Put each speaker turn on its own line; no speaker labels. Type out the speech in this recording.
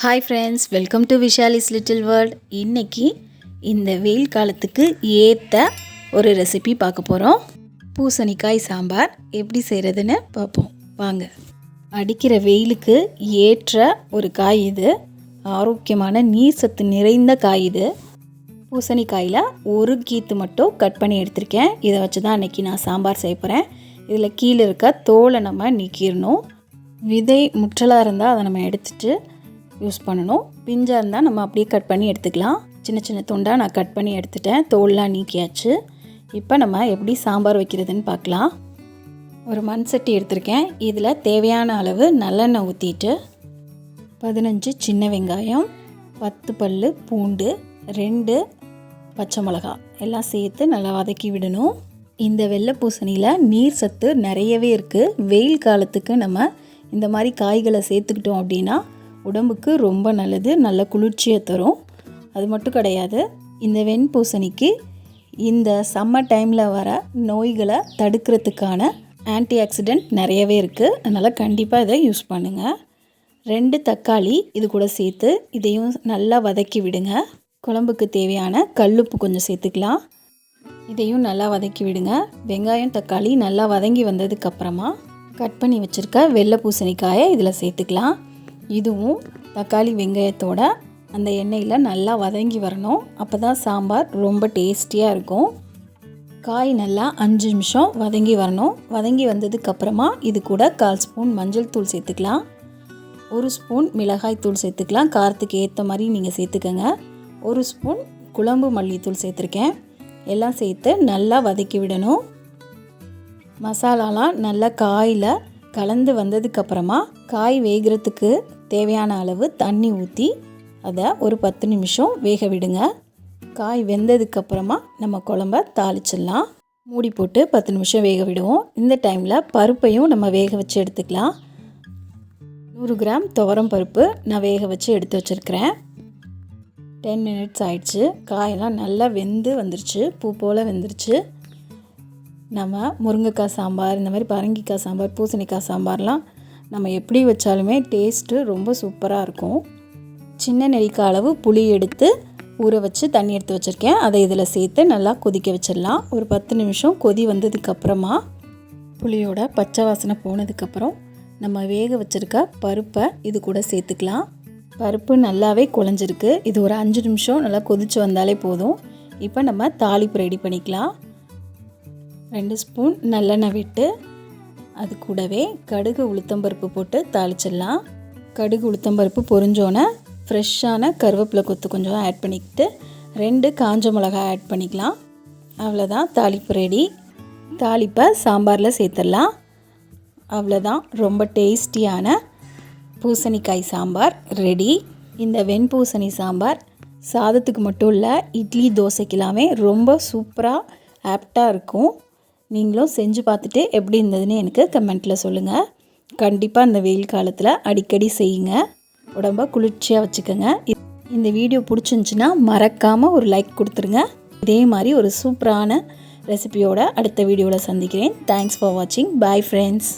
Hi friends, welcome to Vishali's little world. இன்றைக்கி இந்த வெயில் காலத்துக்கு ஏற்ற ஒரு ரெசிபி பார்க்க போகிறோம். பூசணிக்காய் சாம்பார் எப்படி செய்கிறதுன்னு பார்ப்போம் வாங்க. அடிக்கிற வெயிலுக்கு ஏற்ற ஒரு காய் இது. ஆரோக்கியமான நீர் சத்து நிறைந்த காய் இது. பூசணிக்காயில் ஒரு கீத்து மட்டும் கட் பண்ணி எடுத்திருக்கேன். இதை வச்சு தான் அன்றைக்கி நான் சாம்பார் செய்ய போகிறேன். இதில் கீழே இருக்க தோலை நம்ம நீக்கிடணும். விதை முற்றலாக இருந்தால் அதை நம்ம எடுத்துகிட்டு யூஸ் பண்ணணும். பிஞ்சாக இருந்தால் நம்ம அப்படியே கட் பண்ணி எடுத்துக்கலாம். சின்ன சின்ன துண்டாக நான் கட் பண்ணி எடுத்துட்டேன். தோல்லாம் நீக்கியாச்சு. இப்போ நம்ம எப்படி சாம்பார் வைக்கிறதுன்னு பார்க்கலாம். ஒரு மண் சட்டி எடுத்திருக்கேன். இதில் தேவையான அளவு நல்லெண்ணெய் ஊற்றிட்டு 15 சின்ன வெங்காயம், 10 பல் பூண்டு, 2 பச்சை மிளகா எல்லாம் சேர்த்து நல்லா வதக்கி விடணும். இந்த வெள்ளை பூசணியில் நீர் சத்து நிறையவே இருக்குது. வெயில் காலத்துக்கு நம்ம இந்த மாதிரி காய்களை சேர்த்துக்கிட்டோம் அப்படின்னா உடம்புக்கு ரொம்ப நல்லது, நல்ல குளிர்ச்சியை தரும். அது மட்டும் கிடையாது, இந்த வெண்பூசணிக்கு இந்த சம்மர் டைமில் வர நோய்களை தடுக்கிறதுக்கான ஆன்டி ஆக்சிடென்ட் நிறையவே இருக்குது. அதனால் கண்டிப்பாக இதை யூஸ் பண்ணுங்கள். 2 தக்காளி இது கூட சேர்த்து இதையும் நல்லா வதக்கி விடுங்க. குழம்புக்கு தேவையான கல்லுப்பு கொஞ்சம் சேர்த்துக்கலாம். இதையும் நல்லா வதக்கி விடுங்க. வெங்காயம் தக்காளி நல்லா வதங்கி வந்ததுக்கப்புறமா கட் பண்ணி வச்சுருக்க வெள்ளை பூசணிக்காயை இதில் சேர்த்துக்கலாம். இதுவும் தக்காளி வெங்காயத்தோட அந்த எண்ணெயில் நல்லா வதங்கி வரணும். அப்போ தான் சாம்பார் ரொம்ப டேஸ்டியாக இருக்கும். காய் நல்லா 5 நிமிஷம் வதங்கி வரணும். வதங்கி வந்ததுக்கப்புறமா இது கூட 1/4 ஸ்பூன் மஞ்சள் தூள் சேர்த்துக்கலாம். 1 ஸ்பூன் மிளகாய் தூள் சேர்த்துக்கலாம். காரத்துக்கு ஏற்ற மாதிரி நீங்கள் சேர்த்துக்கங்க. 1 ஸ்பூன் குழம்பு மல்லித்தூள் சேர்த்துருக்கேன். எல்லாம் சேர்த்து நல்லா வதக்கி விடணும். மசாலாலாம் நல்லா காயில் கலந்து வந்ததுக்கப்புறமா காய் வேகிறதுக்கு தேவையான அளவு தண்ணி ஊற்றி அதை ஒரு 10 நிமிஷம் வேக விடுங்க. காய் வெந்ததுக்கப்புறமா நம்ம குழம்ப தாளிச்சிடலாம். மூடி போட்டு 10 நிமிஷம் வேக விடுவோம். இந்த டைமில் பருப்பையும் நம்ம வேக வச்சு எடுத்துக்கலாம். 100 கிராம் துவரம் பருப்பு நான் வேக வச்சு எடுத்து வச்சுருக்கிறேன். 10 மினிட்ஸ் ஆயிடுச்சு. காயெல்லாம் நல்லா வெந்து வந்துருச்சு, பூ போல் வெந்துருச்சு. நம்ம முருங்கைக்காய் சாம்பார், இந்த மாதிரி பரங்கிக்காய் சாம்பார், பூசணிக்காய் சாம்பார்லாம் நம்ம எப்படி வச்சாலுமே டேஸ்ட்டு ரொம்ப சூப்பராக இருக்கும். சின்ன நெல்லிக்காய் அளவு புளி எடுத்து ஊற வச்சு தண்ணி எடுத்து வச்சுருக்கேன். அதை இதில் சேர்த்து நல்லா கொதிக்க வச்சிடலாம். ஒரு 10 நிமிஷம் கொதி வந்ததுக்கப்புறமா புளியோட பச்சை வாசனை போனதுக்கப்புறம் நம்ம வேக வச்சுருக்க பருப்பை இது கூட சேர்த்துக்கலாம். பருப்பு நல்லாவே குழஞ்சிருக்கு. இது ஒரு 5 நிமிஷம் நல்லா கொதித்து வந்தாலே போதும். இப்போ நம்ம தாளிப்பு ரெடி பண்ணிக்கலாம். 2 ஸ்பூன் நல்லெண்ணெய் விட்டு அது கூடவே கடுகு உளுத்தம்பருப்பு போட்டு தாளிச்சிடலாம். கடுகு உளுத்தம்பருப்பு பொரிஞ்சோன்னே ஃப்ரெஷ்ஷான கருவேப்பிலை கொத்து கொஞ்சம் ஆட் பண்ணிக்கிட்டு 2 காஞ்ச மிளகாய் ஆட் பண்ணிக்கலாம். அவ்வளோதான், தாளிப்பு ரெடி. தாளிப்பை சாம்பாரில் சேர்த்துடலாம். அவ்வளோதான், ரொம்ப டேஸ்டியான பூசணிக்காய் சாம்பார் ரெடி. இந்த வெண்பூசணி சாம்பார் சாதத்துக்கு மட்டும் இல்லை, இட்லி தோசைக்கெல்லாமே ரொம்ப சூப்பராக ஆப்டாக இருக்கும். நீங்களும் செஞ்சு பார்த்துட்டு எப்படி இருந்ததுன்னு எனக்கு கமெண்ட்டில் சொல்லுங்கள். கண்டிப்பாக இந்த வெயில் காலத்தில் அடிக்கடி செய்யுங்க. உடம்ப குளிர்ச்சியாக வச்சுக்கோங்க. இந்த வீடியோ பிடிச்சிருந்துச்சின்னா மறக்காமல் ஒரு லைக் கொடுத்துருங்க. இதே மாதிரி ஒரு சூப்பரான ரெசிபியோட அடுத்த வீடியோவில் சந்திக்கிறேன். தேங்க்ஸ் ஃபார் வாட்சிங். Bye friends.